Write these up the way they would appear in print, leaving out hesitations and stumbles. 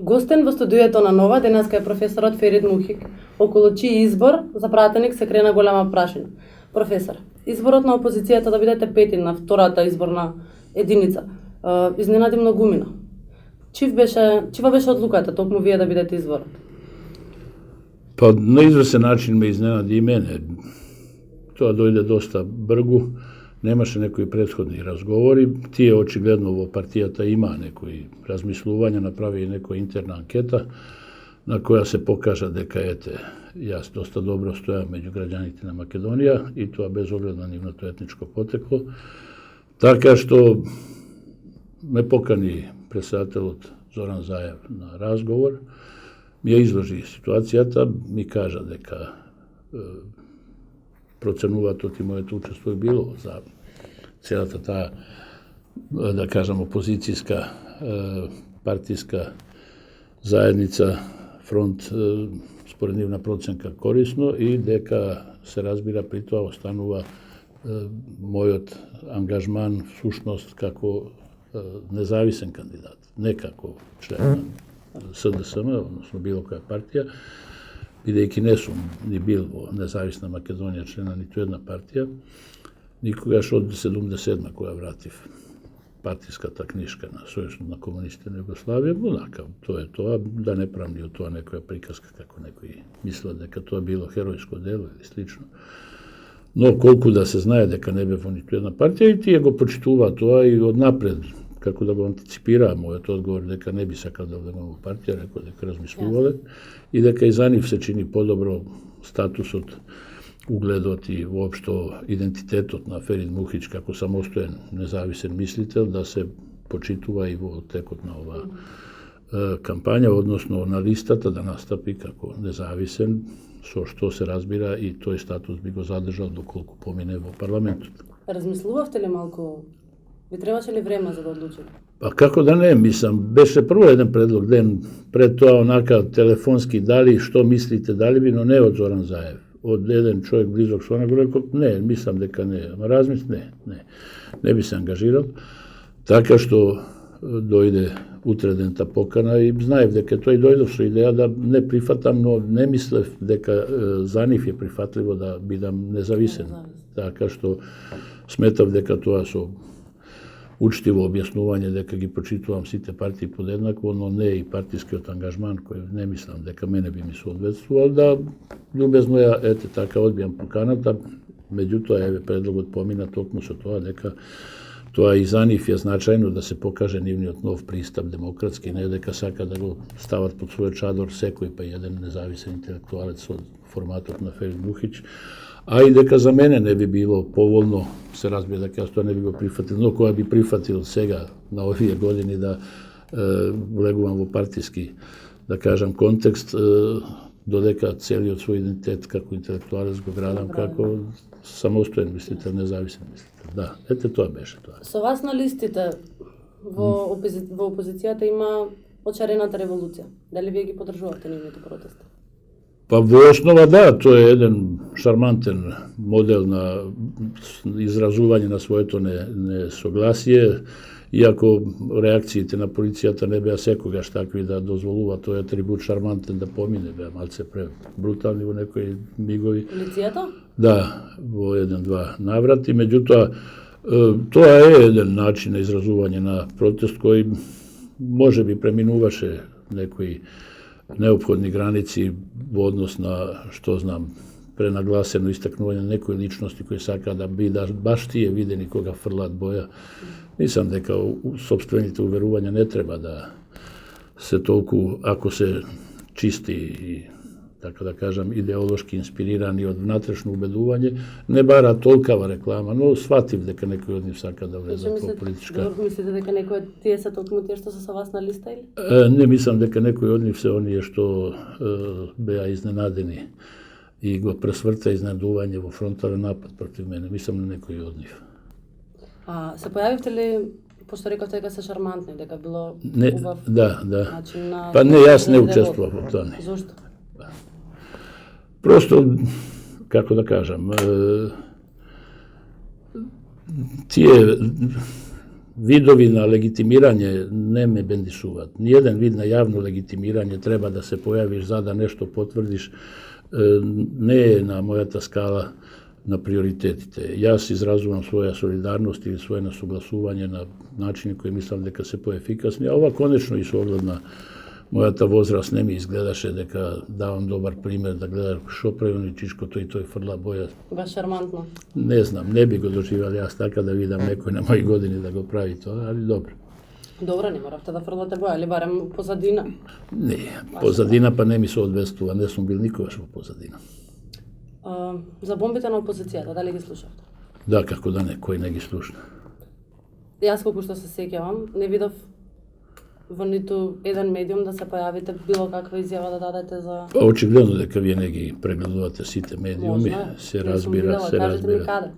Гостен во студиото на Нова денеска е професорот Ферид Мухик, околу чиј избор за пратеник се крена голема прашање. Професор, изборот на опозицијата да бидете пети на втората изборна единица изненади многумина. Чива беше одлуката токму вие да бидете изборот? Па на извесен начин ме изненади и мене. Тоа дојде доста бргу, немаше некои претходни разговори, тие очигледно во партијата има некои размислувања, направи и некоја интерна анкета на која се покажа дека јас доста добро стојам меѓу граѓаните на Македонија и тоа без оглед на нивното етничко потекло. Така што ме покани претседателот Зоран Заев на разговор, ми ја изложи ситуацијата, ми кажа дека проценуваат и моето учество било за целата таа, да кажам, опозицијска партиска заедница, фронт, според нивна проценка корисно и дека се разбира при тоа останува мојот ангажман всушност како независен кандидат, не како член на СДСМ, односно било која партија, бидејќи не сум ни бил во независна Македонија член на ниту една партија, никогаш од 77 која вратив партиската книшка на Сојузот на комунистите на Југославија, онака, тоа е тоа, да не правам ни од тоа некоја приказка како некои мислат дека тоа било херојско дело или слично. Но колку да се знае дека не бе во ниту една партија и тие го почитуваа тоа и однапред, како да го антиципираа мојот одговор дека не би сакал да влегам во партија, рекол дека размислувале и дека и за нив се чини подобро статусот, угледот и воопшто идентитетот на Ферид Мухич како самостоен независен мислител да се почитува и во текот на оваа кампања, односно на листата да настапи како независен, со што се разбира и тој статус би го задржал доколку помине во парламентот. Размислувавте ли малку? Ви требаше ли време за да одлучите? Па како да не, мислам, беше прво еден предлог ден пред тоа онака телефонски дали што мислите, дали би, но не од Зоран Заев. Од еден човек близок со него рекол, не, мислам дека не, ама не би се ангажирал. Така што дојде утредента покана и знаев дека тој дојдов со идеја да не прифатам, но не мислев дека за нив е прифатливо да бидам независен. Така што сметав дека тоа со учтиво објаснување дека ги почитувам сите партии подеднакво, но не и партискиот ангажман кој не мислам дека мене би ми соодветствувал, да љубезно ја така одбијам поканата, меѓутоа еве предлогот помина токму со тоа дека тоа и за нив е значајно да се покаже нивниот нов пристап демократски, не дека сака да го стават под својот чадор секој па еден независен интелектуалец од форматот на Ферид Мухич, а и дека за мене не би било поволно, се разбира дека јас тоа не би го прифатил, но која би прифатил сега на овие години да влегувам во партиски, да кажам, контекст, додека целиот свој идентитет како интелектуалец го градам како самостоен мислител, независен мислител. Да, тоа беше тоа. Со вас на листите во опозицијата има очарената револуција. Дали вие ги поддржувате нивните протести? Па во основа да, тоа е еден шармантен модел на изразување на своето несогласие, иако реакциите на полицијата не беа секогаш такви да дозволува тој атрибут шармантен да помине, беа малце брутални во некои мигови. Полицијата? Да, во еден-два наврати, меѓутоа тоа е еден начин на изразување на протест кој може би преминуваше некои неопходни граници во однос на, што знам, пренагласено истакнување на некои личности кои сака да бидат баш тие видени кога фрлат боја. Мислам дека сопствените уверувања не треба да се толку, ако се чисти и, така да кажам, идеолошки инспирирани од внатрешно убедување, не бара толкава реклама, но сватив дека некој од нив сака да влезе во политичка. Мислите дека некој од тие се толку тие што се со вас на листа или? Не мислам дека некој од нив се оние што беа изненадени и го пресврта изненадување во фронтален напад против мене. Мислам на некој од нив. Се појавивте ли, пошто рековте дека се шармантни, дека било убав начин на... Па не, јас не учествував во тоа. Зошто? Просто, како да кажам, тие видови на легитимирање не ме бендисуваат. Ниједен вид на јавно легитимирање треба да се појавиш за да нешто потврдиш, не е на мојата скала на приоритетите. Јас изразувам своја солидарност или своје насогласување на начини кои мислам дека се поефикасни, а ова конечно и со оглед на мојата возраст не ми изгледаше дека давам добар пример да гледам шо прави чичкото и тој фрла боја. Баш шармантно. Не знам, не би го доживел јас така да видам некој на мои години да го прави тоа, али добро. Добро, не моравте да фрлате боја, али барем позадина? Не, позадина па не ми се одвестува, не сум бил никогаш во позадина. За бомбите на опозицијата, дали ги слушавте? Да, како да не, кој не ги слушна. Јас колку што се сеќавам, не видов во ниту еден медиум да се појавите било каква изјава да дадете за... Очигледно дека вие не ги прегледувате сите медиуми, се разбира, се разбира.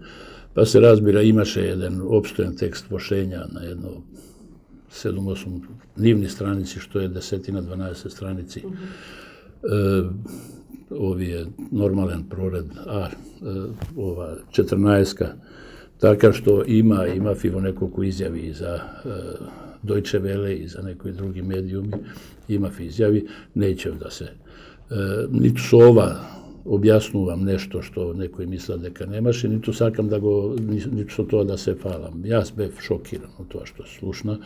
Па се разбира, имаше еден опстоен текст во Шења на едно 7-8 нивни страници, што е 10-12 страници. Овие нормален проред, ова 14-ка, така што имав и во неколку изјави за Deutsche Welle и за некои други медиуми, имав изјави, неќев да се. Ниту со ова објаснувам нешто што некој мисла дека немаше, ниту сакам да го, ниту со тоа да се фалам. Јас бев шокиран од тоа што слушна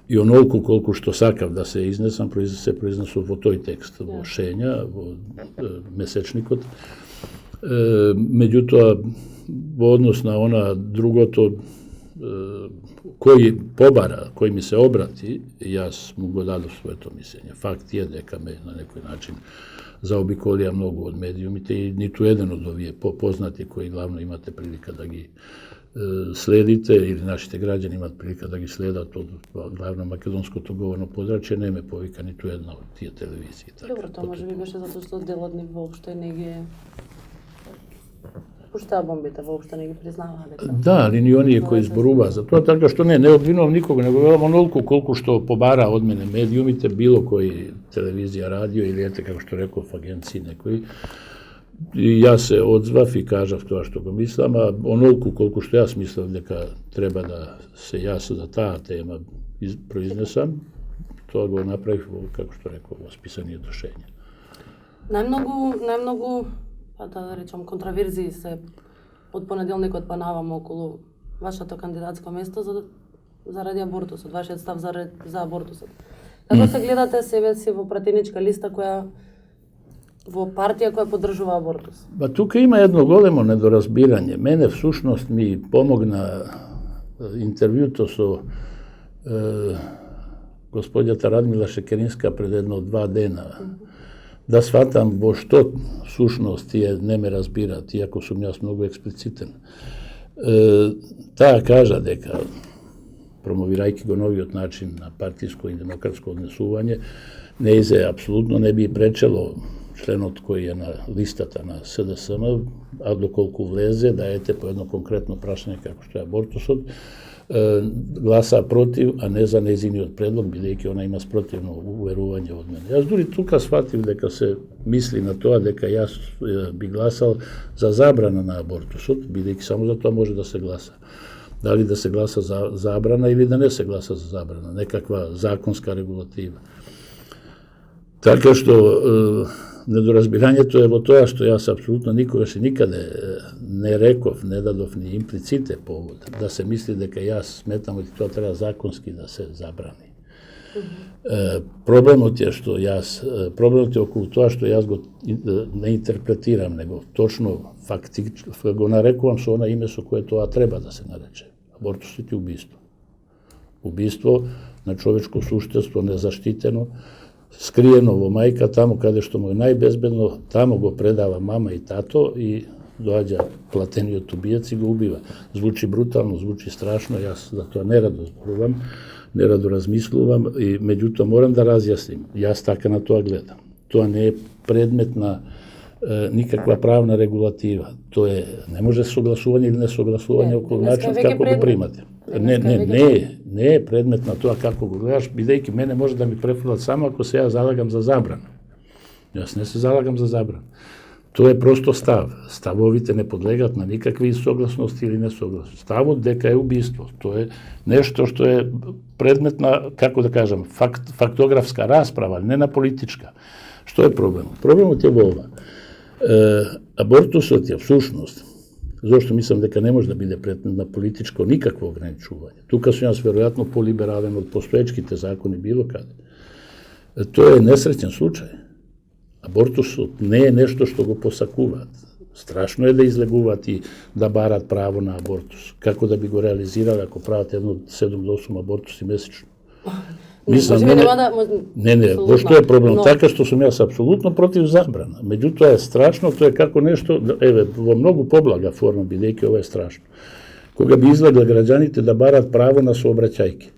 и онолку колку што сакав да се изнесам, се произнесов во тој текст, во Шења, во месечникот. Меѓутоа, во однос на она другото, кој побара, кој ми се обрати, јас му го дадов своето мислење. Факт е дека ме на некој начин заобиколија многу од медиумите и ниту еден од овие познати кои главно имате прилика да ги следите или нашите граѓани имат прилика да ги следат од главно македонското говорно подрачје, не ме повика ниту една од тие телевизии. Добро, тоа може би беше затоа што делот нив воопште не ги пуштаа бомбите, воопште не ги признаваа дека. Да, али ни оние кои зборуваа за тоа, така што не обвинувам никога, него велам онолку колку што побара од мене медиумите, било кој телевизија, радио или ете како што реков агенции некои. И јас се одзвав и кажав тоа што го мислам, а онолку колку што јас мислам дека треба да се јас за таа тема произнесам, тоа го направив како што реков во списанието Шења. Најмногу да речам, контраверзии се од понеделникот па наваму околу вашето кандидатско место заради абортусот, вашиот став за абортусот. Како се гледате себе си во пратеничка листа која во партија која поддржува абортус? Ба тука има едно големо недоразбирање. Мене всушност ми помогна интервјуто со господјата Радмила Шекеринска пред едно 2 дена. Да сватам во што сушност тие не ме разбираат, иако сум јас многу експлицитен. Таа кажа дека, промовирајќи го новиот начин на партиско и демократско однесување, неизе апсолутно не би пречело членот кој е на листата на СДСМ, а доколку влезе, да ете по едно конкретно прашање како што е абортусот, гласа против, а не за нејзиниот предлог, бидејќи она има спротивно уверување од мене. Јас дури тука сватив дека се мисли на тоа дека јас би гласал за забрана на абортусот, бидејќи само за тоа може да се гласа. Дали да се гласа за забрана или да не се гласа за забрана, некаква законска регулатива. Така што недоразбирањето е во тоа што јас апсолутно никогаш и никаде не реков, не дадов ни имплиците повод да се мисли дека јас сметам дека тоа треба законски да се забрани. Проблемот е околу тоа што јас го не интерпретирам, него точно фактично го нарекувам со она име со кое тоа треба да се нарече. Абортусот е убиство. Убиство на човечко суштество незаштитено, скриено во мајка, таму каде што му е најбезбедно, таму го предава мама и тато и доаѓа платениот убиец и го убива. Звучи брутално, звучи страшно, јас за тоа нерадо зборувам, нерадо размислувам и меѓутоа морам да разјасним. Јас така на тоа гледам. Тоа не е предмет на никаква правна регулатива. Тоа е, не може согласување или несогласување околу начин како го примате. Не е предмет на тоа како го гледаш, бидејќи мене може да ми префрлат само ако се ја залагам за забрана. Јас не се залагам за забрана. Тоа е просто став. Ставовите не подлегат на никакви согласности или несогласности. Ставот дека е убиство. Тоа е нешто што е предмет на, како да кажам, фактографска расправа, не на политичка. Што е проблемот? Проблемот е во ова. Абортусот е всушност, зашто мислам дека не може да биде предмет на политичко никакво ограничување. Тука сум јас веројатно полиберален од постоечките закони било каде. Тоа е несреќен случај. Абортусот не е нешто што го посакуваат. Страшно е да излегуваат и да барат право на абортус. Како да би го реализирали ако прават едно 7 до 8 абортуси месечно? Мислам, не, во што е проблем? Така што сум јас апсолутно против забрана. Меѓутоа е страшно, тоа е како нешто, еве, во многу поблага форма, бидејќи ова е страшно. Кога би излегла граѓаните да барат право на сообраќајки.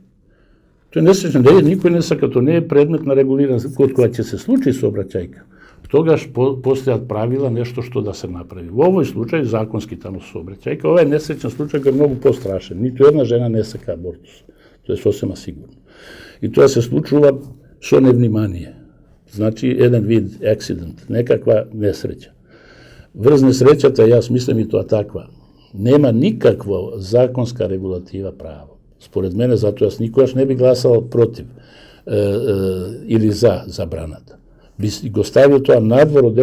Тоа е несреќно, никој не сака, тоа не е предмет на регулиран, кога ќе се случи сообраќајка. Тогаш постојат правила нешто што да се направи. Во овој случај законски таму сообраќајка, ова е несреќен случај кој е многу пострашен. Ниту една жена не сака абортус. Тоа е сосема сигурно. И тоа се случува со невнимание. Значи еден вид accident, некаква несреќа. Врз несреќата, јас мислам и тоа таква. Нема никаква законска регулатива право. Според мене, затоа јас никогаш не би гласал против или за забраната. Би го ставил тоа надвор од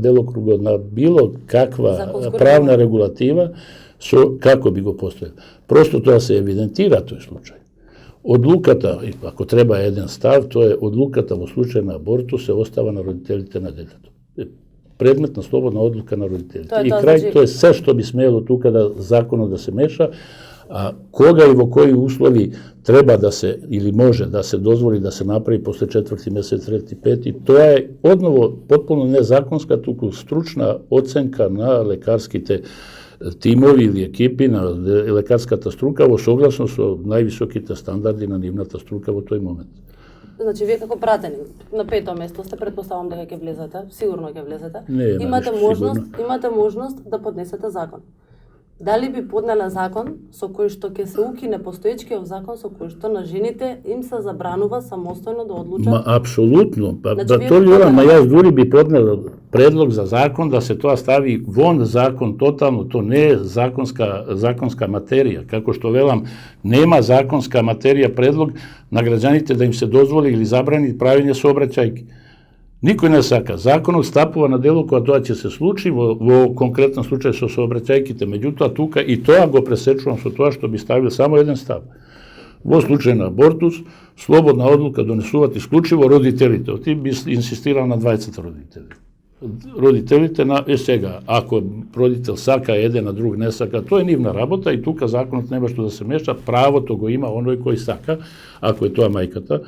делокругот на било каква правна регулатива, со како би го поставил. Просто тоа се евидентира тој случај. Одлуката, ако треба еден став, тоа е одлуката во случај на абортус се остава на родителите на детето. Предмет на слободна одлука на родителите. И крај тоа е се што би смеело тука да законот да се меша, а кога и во кои услови треба да се или може да се дозволи да се направи после 4-ти месец, 3-ти, 5-ти, тоа е одново потполно незаконска, туку стручна оценка на лекарските тимови или екипи на лекарската струка во согласно со највисоките стандарди на нивната струка во тој момент. Значи, вие како пратеник на 5-то место сте, предпоставам дека ќе влезете, сигурно ќе влезете. Имате можност да поднесете закон. Дали би поднеле закон со кој што ќе се укине постоечкиот закон со кој што на жените им се забранува самостојно да одлучат? Апсолутно. Јас дури би поднел предлог за закон да се тоа стави вон закон тотално, то не е законска материја. Како што велам, нема законска материја предлог на граѓаните да им се дозволи или забрани правење сообраќајки. Никој не сака. Законот стапува на дело кога тоа ќе се случи во конкретен случај со сообраќајките. Меѓутоа тука и тоа го пресечувам со тоа што би ставил само еден став. Во случај на абортус, слободна одлука донесуваат исклучиво родителите. Ти би инсистирал на 20 родители. Родителите на сега, ако родител сака еден, а друг не сака, тоа е нивна работа и тука законот нема што да се меша, правото го има оној кој сака, ако е тоа мајката,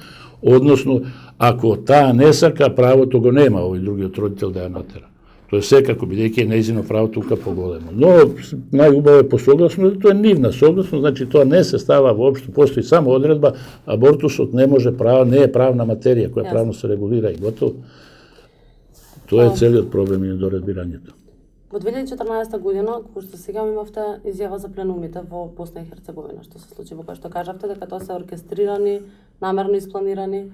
односно ако таа не сака, правото го нема овој другиот родител да ја натера. Тоа е секако, бидејќи е нејзино право тука поголемо. Но најубаво е посогласно, тоа е нивна согласно, значи тоа не се става воопшто, постои само одредба, абортусот не може не е правна материја која правно се регулира и готово. Тоа е целиот проблем и недоразбирањето. Во 2014 година, кога што сега имавте изјава за пленумите во Босна и Херцеговина, што се случи, во кој што кажавте дека тоа се оркестрирани, намерно испланирани.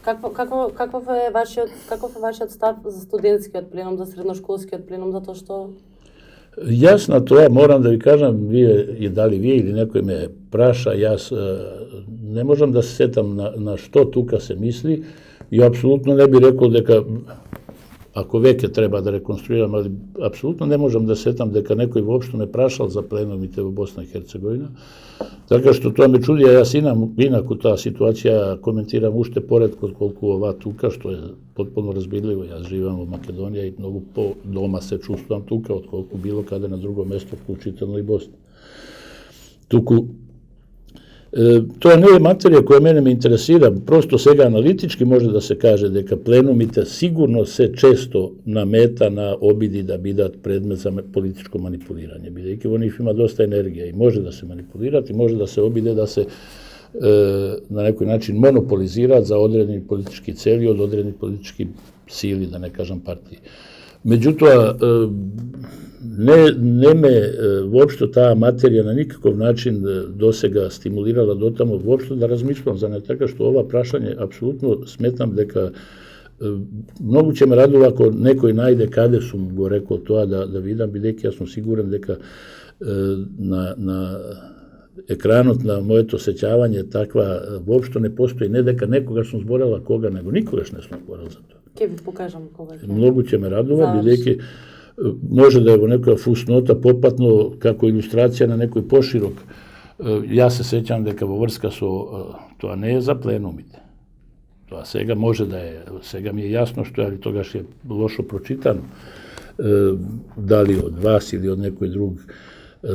Каков е вашиот став за студентскиот пленум, за средношколскиот пленум, затоа што Јас на тоа морам да ви кажам, вие или некој ме праша, јас не можам да се сетам на што тука се мисли и апсолутно не би рекол дека ако веќе треба да реконструирам, али апсолутно не можам да сетам дека некој воопшто ме прашал за пленумите во Босна и Херцеговина. Така што тоа ме чуди, а јас инаку таа ситуација коментирам уште поретко отколку ова тука, што е потполно разбирливо. Јас живеам во Македонија и многу по дома се чувствувам тука, отколку било каде на друго место, вклучително и Босна. Туку тоа не е материја која мене ме интересира, просто сега аналитички може да се каже дека пленумите сигурно се често на мета на обиди да бидат предмет за политичко манипулирање, бидејќи во нив има доста енергија и може да се манипулираат и може да се обиде да се на некој начин монополизираат за одредени политички цели од одредени политички сили, да не кажам партии. Меѓутоа, не ме воопшто таа материја на никаков начин досега стимулирала дотамо воопшто да размислувам за не, така што ова прашање апсолутно сметам дека Многу ќе ме радува ако некој најде каде сум го рекол тоа да видам, бидејќи јас сум сигурен дека на екранот на моето сеќавање таква воопшто не постои, не дека некогаш сум зборела кога, него никогаш не сум зборел за тоа. Ќе ви покажам кога. Многу ќе ме радува, бидејќи може да е во некоја фуснота попатно како илустрација на некој поширок. Јас се сеќам дека во врска со тоа не е за пленумите. Тоа сега може да е, сега ми е јасно што али тогаш е лошо прочитано, дали од вас или од некој друг.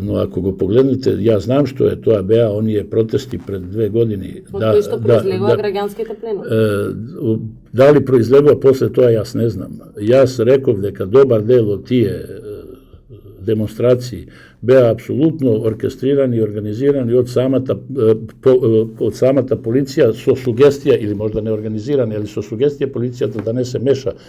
Но ако го погледнете, ја знам што е тоа беа оние протести пред 2 години. Од кои што произлегува граѓанските пленуми? Дали произлегува после тоа, јас не знам. Јас реков дека добар дел од тие демонстрации беа апсолутно оркестрирани и организирани од самата полиција со сугестија, или можда не организирани, али со сугестија полицијата да не се меша,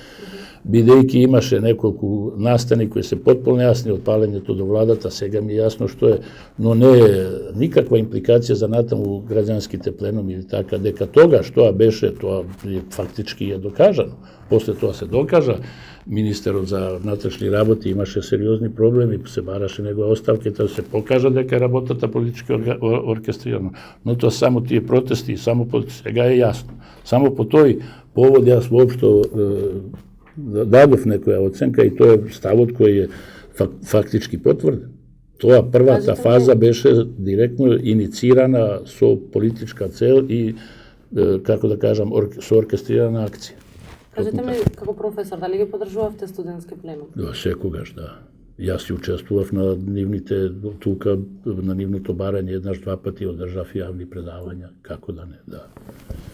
бидејќи имаше неколку настани кои се потполно јасни од палењето до владата, сега ми е јасно што е, но не е никаква импликација за натаму граѓанските пленуми или така, дека тогаш тоа беше, тоа фактички е докажано. После тоа се докажа, министерот за внатрешни работи имаше сериозни проблеми, се бараше негова оставка, да се покажа дека работата политички оркестрирана. Но тоа само тие протести, само сега е јасно. Само по тој повод јас воопшто дадов некоја оценка и тоа е ставот кој е фактички потврден. Тоа првата фаза беше директно иницирана со политичка цел и, како да кажам, со оркестрирана акција. Кажете ми, како професор, дали ги поддржувавте студентски пленум? Да, секогаш, да. Јас си учествував на нивните, тука, на нивното барање, еднаш-два пати одржав јавни предавања, како да не, да.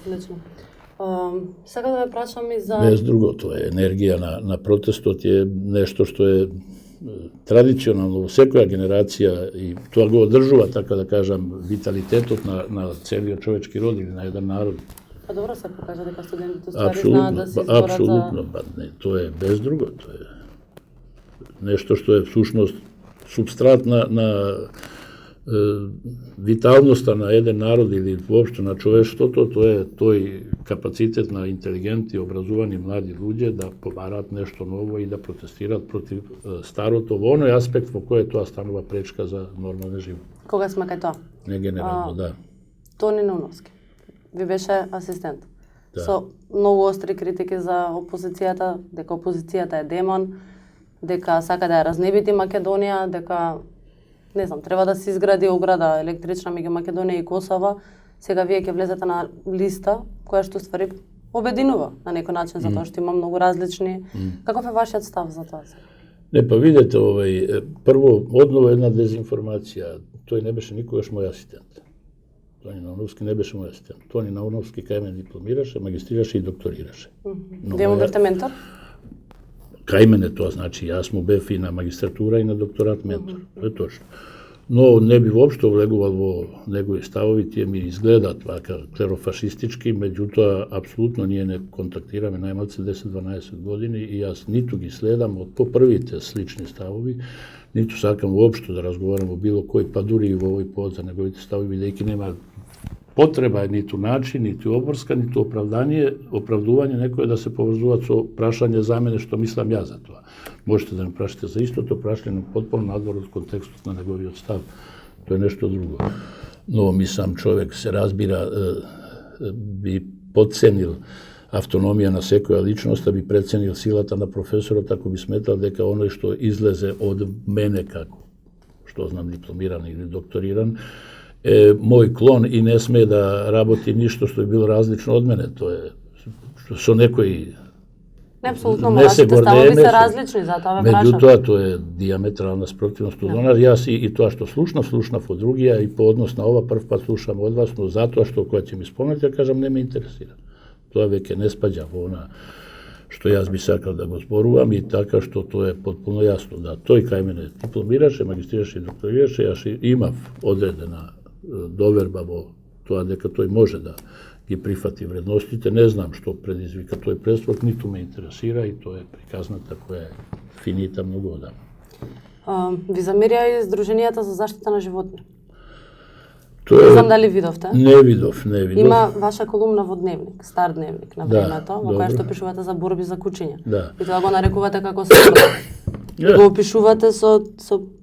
Лично. Сега да ве прашам и за... Без друго, тоа е енергија на протестот, е нешто што е традиционално во секоја генерација и тоа го одржува, така да кажам, виталитетот на целиот човечки род или на еден народ. Па добро се покажа дека студентите ствари знаат да се изборат за... Апсолутно, не, тоа е без друго, тоа е нешто што е всушност субстрат на виталноста на еден народ или воопшто на човештвото, тоа е тој капацитет на интелигентни, образувани млади луѓе да побараат нешто ново и да протестираат против старото во оној аспект во кој тоа станува пречка за нормален живот. Кога сме кај тоа? Не генерално, да. Тони Науновски. Ви беше асистент. Да. Со многу остри критики за опозицијата, дека опозицијата е демон, дека сака да ја разнебити Македонија, дека не знам, треба да се изгради ограда електрична меѓу Македонија и Косово. Сега вие ќе влезете на листа која што ствари обединува на некој начин затоа што има многу различни. Каков е вашиот став за тоа? Не, па видете, прво одново една дезинформација. Тој не беше никогаш мој асистент. Тони Науновски не беше мој асистент. Тони Науновски кај мене дипломираше, магистрираше и докторираше. Вие му бевте ментор? Кај мене тоа значи, јас му бев и на магистратура и на докторат ментор. Тоа е точно. Но не би воопшто влегувал во негови ставови, тие ми изгледаат вака клерофашистички, меѓутоа апсолутно ние не контактираме најмалце 10-12 години и јас ниту ги следам од по првите слични ставови, ниту сакам воопшто да разговарам во било кој, па дури и во овој повод за неговите ставови, бидејќи нема потреба, ниту начин, ниту обврска, ниту оправдување некој да се поврзуваат со прашање за мене што мислам ја за тоа. Можете да ме прашате за истото, прашање потполно надвор од контекстот на неговиот став. Тоа е нешто друго. Но мислам човек се разбира, би подценил автономија на секоја личност, би преценил силата на професорот ако би сметал дека оној што излезе од мене како, што знам, дипломиран или докториран, е мој клон и не сме да работи ништо што е било различно од мене. Тоа е со некој не, апсолутно, вашите ставови се различни, затоа ве прашам. Меѓутоа, тоа е диаметрална спротивност од нас. Јас и тоа што слушнав од другија и по однос на ова прв пат слушам од вас, но затоа што кога ќе ми спомнете, ја кажам, не ме интересира. Тоа веќе не спаѓа во она што јас би сакал да го зборувам и така што тоа е потполно јасно. Да, тој кај мене дипломираше, магистрираше и докторираше, јас имав одредена доверба во тоа дека тој може да ги прифати вредностите. Не знам што предизвика тој пресврт, ниту ме интересира и тоа е приказната која е финита многу одамна. Ви замерија и Сдруженијата за заштита на животни? Тоа знам дали видовте. Не видов. Има ваша колумна во Дневник, стар Дневник на времето, во добро. која што пишувате за борби за кучиња. Да. И тоа го нарекувате како спорт. И го опишувате со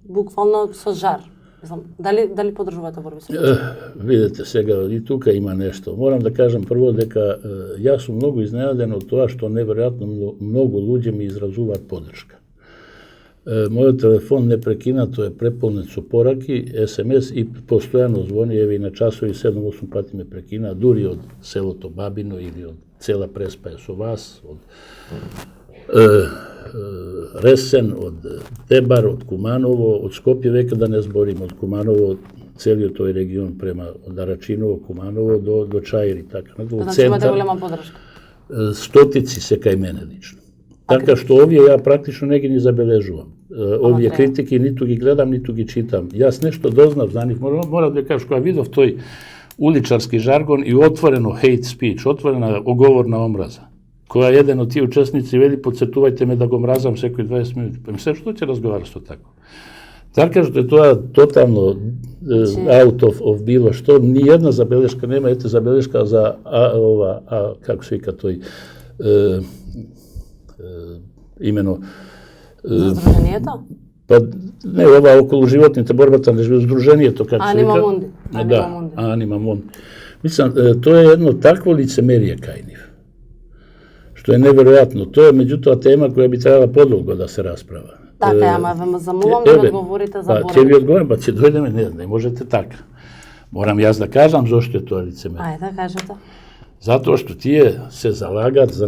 буквално со жар. Знам, дали поддржувате борби со кучиња? Видете, сега и тука има нешто. Морам да кажам прво дека јас сум многу изненаден од тоа што неверојатно многу луѓе ми изразуваат поддршка. Мојот телефон непрекинато е преполнет со пораки, СМС и постојано звони, еве и на часови 7-8 пати ме прекина, дури од селото Бабино или од цела Преспа е со вас, од Ресен, од Тебар, од Куманово, од Скопје века да не зборим, од Куманово, целиот тој регион према од Арачиново, Куманово до Чаир и така. Значи имате голема поддршка. Стотици се кај мене лично. Така што овие ја практично не ги забележувам. Овие критики ниту ги гледам, ниту ги читам. Јас нешто дознав за нив, морам да кажам, кога видов тој уличарски жаргон и отворено hate speech, отворена оговорна омраза, која еден од тие учесници вели подсетувајте ме да го мразам секој 20 минути. Па мислам што ќе разговара со тако. Така што е тоа тотално out of било што, ни една забелешка нема, ете забелешка за како се вика тој имено За Сдруженијето? Па не, ова околу животните, борбата на Сдруженијето, како се вика. Анима Мунди. Да, Анима Мунди. Мислам, тоа е едно такво лицемерие кај нив, што е неверојатно. Тоа е меѓутоа тема која би требала подолго да се расправа. Така, ама ве замолувам да одговорите за борбата. Ќе ви одговорам, па ќе дојдеме, не можете така. Морам јас да кажам зошто е тоа лицемерие. Ајде, кажете. Затоа што тие се залагат за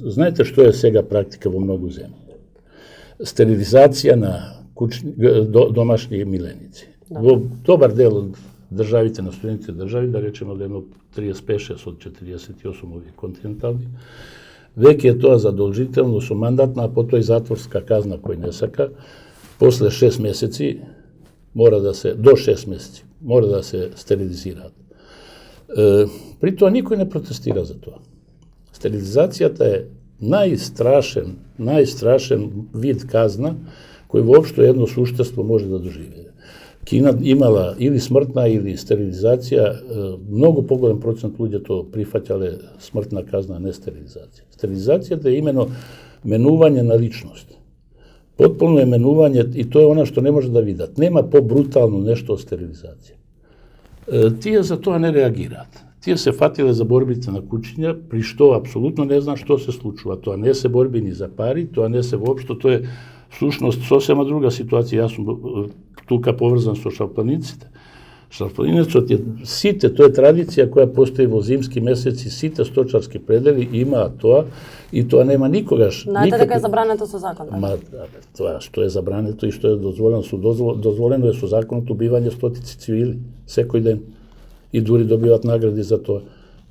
знаете што е сега практика во многу земји? Стерилизација на домашни миленици. Во добар дел од државите на студентите држави, да речеме од едно 35 од 48 овие континентални, веќе е тоа задолжително со мандатна, а потоа и затворска казна кој не сака, после 6 месеци мора да се до 6 месеци мора да се стерилизираат. При тоа никој не протестира за тоа. Стерилизацијата е најстрашен вид казна кој воопшто едно суштество може да доживее. Кина имала или смртна или стерилизација, многу поголем процент луѓето прифаќале смртна казна, а не стерилизација. Стерилизацијата е имено менување на личност. Потполно е менување и тоа е она што не може да видат. Нема побрутално нешто од стерилизација. Тие за тоа не реагираат. Тие се фатиле за борбите на кучиња, при што апсолутно не знаат што се случува. Тоа не се борби ни за пари, тоа не се воопшто, тоа е всушност сосема друга ситуација. Јас сум тука поврзан со шалпланиците. Шалпланицот е сите, тоа е традиција која постои во зимски месеци, сите сточарски предели имаат тоа и тоа нема никогаш. Знаете дека е забрането со закон? Тоа што е забрането и што е дозволено е со законот убивање стотици цивили секој ден. И дури добиваат награди за тоа.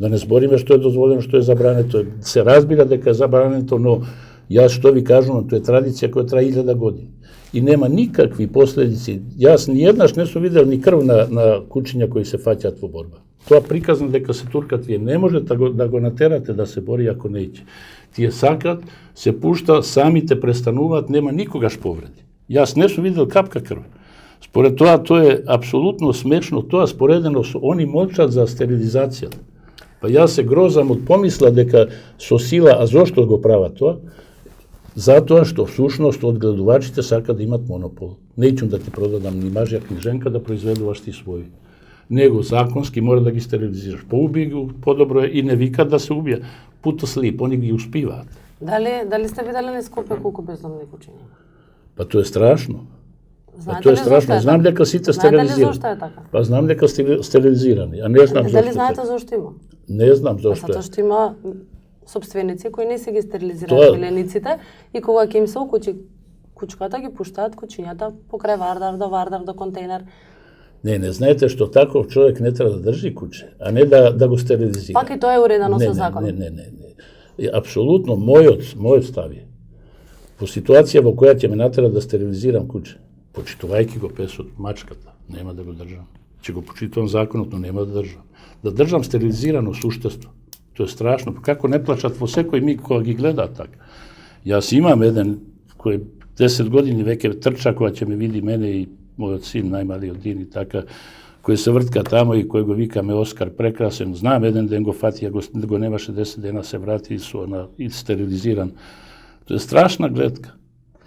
Да не збориме што е дозволено, што е забрането. Се разбира дека е забрането, но јас што ви кажувам, тоа е традиција која трае 1000 години. И нема никакви последици. Јас ни еднаш не сум видел ни крв на кучиња кои се фаќаат во борба. Тоа приказно дека се туркат, вие не можете да го натерате да се бори ако не иќе. Тие сакат, се пушта, самите престануваат, нема никогаш повреди. Јас не сум видел капка крв. Според тоа е апсолутно смешно, тоа споредено со они молчат за стерилизацијата. Па јас се грозам од помисла дека со сила, а зошто го прават тоа? Затоа што всушност одгледувачите сакаат да имат монопол. Неќум да ти продадам ни мажјак ни женка да произведуваш ти своји. Него законски мора да ги стерилизираш. Поуби го, подобро е и не викат да се убија. Пута слип, они ги успиваат. Дали сте виделе на Скопје колку бездомни кучиња? Па тоа е страшно. Знаете ли зошто е знам дека сите стерилизирани. Знаете ли зошто е така? Па знам дека стерилизирани, а не знам зошто. Дали знаете зошто има? Не знам зошто. Затоа што има сопственици кои не се ги стерилизираат милениците и кога ќе им се окучи кучката, ги пуштаат кучињата покрај вардар до контейнер. Не знаете што таков човек не треба да држи куче, а не да го стерилизира. Пак и тоа е уредено со закон. Не. Апсолутно мојот став е. По ситуација во која ќе ме натера да стерилизирам куче, почитувајќи го песот, мачката, нема да го држам. Ќе го почитувам законот, но нема да држам. Да држам стерилизирано суштество. Тоа е страшно. Како не плачат во секој миг кога ги гледаат така. Јас имам еден кој 10 години веќе трча кога ќе ме види мене и мојот син најмалиот Дин и така, кој се вртка тамо и кој го викаме Оскар прекрасен, знам еден ден го фатија, го немаше 10 дена, се врати и стерилизиран. Тоа е страшна гледка.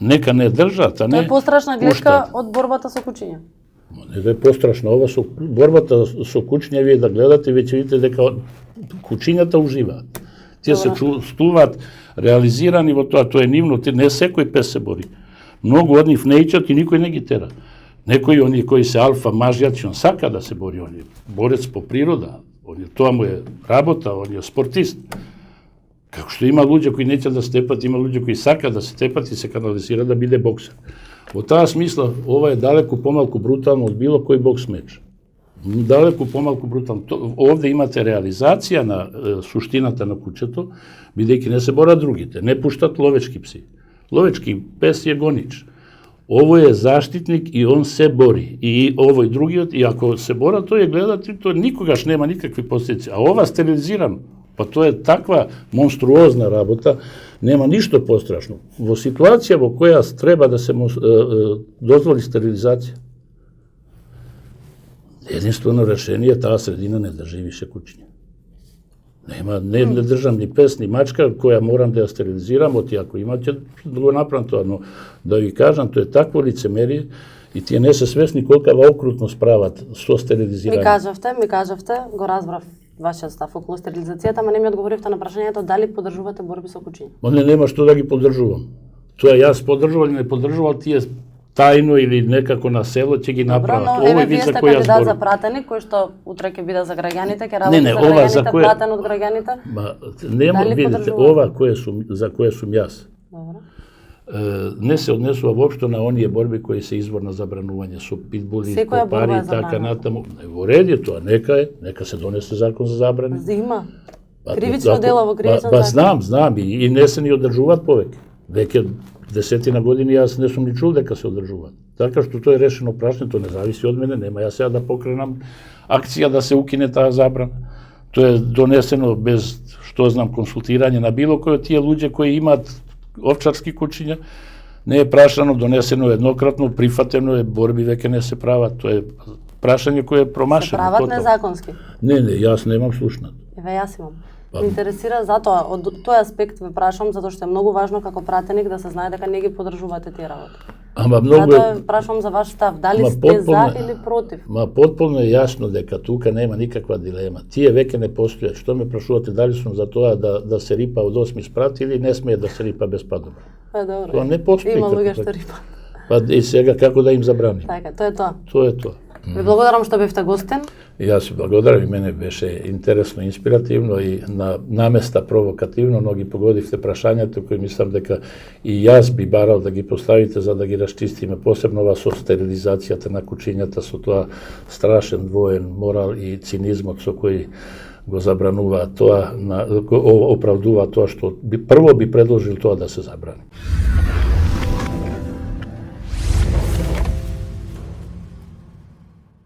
Нека не држат, а не Тоа е пострашна гледка пуштат. од борбата со кучиња. Не е пострашно, ова со борбата со кучиња, вие да гледате, веќе видите дека кучињата уживаат. Тие се чувствуваат реализирани во тоа е нивно, не секој пес се бори. Многу од нив не ичат и никој не ги тера. Некои оние кои се алфа мажјаци, он сака да се бори, он е борец по природа, тоа му е работа, он е спортист. Како што има луѓе кои неќат да степат, има луѓе кои сака да се степат и се канализира да биде боксер. Во таа смисла, ова е далеку помалку брутално од било кој бокс меч. Далеку помалку брутално. Овде имате реализација на суштината на кучето, бидејќи не се борат другите, не пуштат ловечки пси. Ловечки пес е гонич. Овој е заштитник и он се бори. И овој другиот, и ако се бора, тој е гледат, тој никогаш нема никакви последици. А ова стерилизирано, па тоа е таква монструозна работа, нема ништо пострашно. Во ситуација во која треба да се дозволи стерилизација, единствено решение е таа средина не држи више кучиња. Не држам ни пес, ни мачка, која морам да ја стерилизирам, оти ако имате да го направам тоа, но да ви кажам, тоа е такво лицемерие и тие не се свесни колкава окрутност прават со стерилизирање. Ми кажавте, го разбрав вашиот став околу стерилизацијата, ама не ми одговоривте на прашањето дали поддржувате борби со кучиња. Не, нема што да ги поддржувам. Тоа јас поддржувал или не поддржувал, тие тајно или некако на село ќе ги направат. Добро, но еве вие сте кандидат за пратеник, кој што утре ќе биде за граѓаните, ќе работи за граѓаните, пратен од граѓаните. Нема, видите, ова за кое сум јас. Добро. Не се однесува воопшто на оние борби кои се извор на забранување со питбули, копари и така натаму. Во ред е тоа, нека се донесе закон за забрани. Има. Кривично дело во кривичен закон. Знам и не се ни одржуваат повеќе. Веќе десетина години јас не сум ни чул дека се одржуваат. Така што тоа е решено прашањето, не зависи од мене, нема јас сега да покренам акција да се укине таа забрана. Тоа е донесено без, што знам, консултирање на било кој од тие луѓе кои имаат овчарски кучиња, не е прашано, донесено еднократно, прифатено е, борби веќе не се прават. Тоа е прашање кое е промашено. Се прават незаконски? Не, јас немам слушнат. Еве јас имам. Ме интересира затоа, од тој аспект ве прашам, затоа што е многу важно како пратеник да се знае дека не ги поддржувате тие работи. Ама многу затоа прашам за ваш став, дали сте за или против? Потполно е јасно дека тука нема никаква дилема. Тие веќе не постојат. Што ме прашувате дали сум за тоа да се рипа од 8 спрат или не смее да се рипа без падобра? Добро. Тоа не постои. Има луѓе што рипа. И сега како да им забрани? Така, тоа е тоа. Тоа е тоа. Ви благодарам што бевте гостин. Јас ви благодарам, и мене беше интересно, инспиративно и на места провокативно, но ги погодивте прашањата кои мислам дека и јас би барал да ги поставите за да ги расчистиме, посебно ова со стерилизацијата на кучињата, со тоа страшен двоен морал и цинизмот со кој го забранува тоа, оправдува тоа што прво би предложил тоа да се забрани.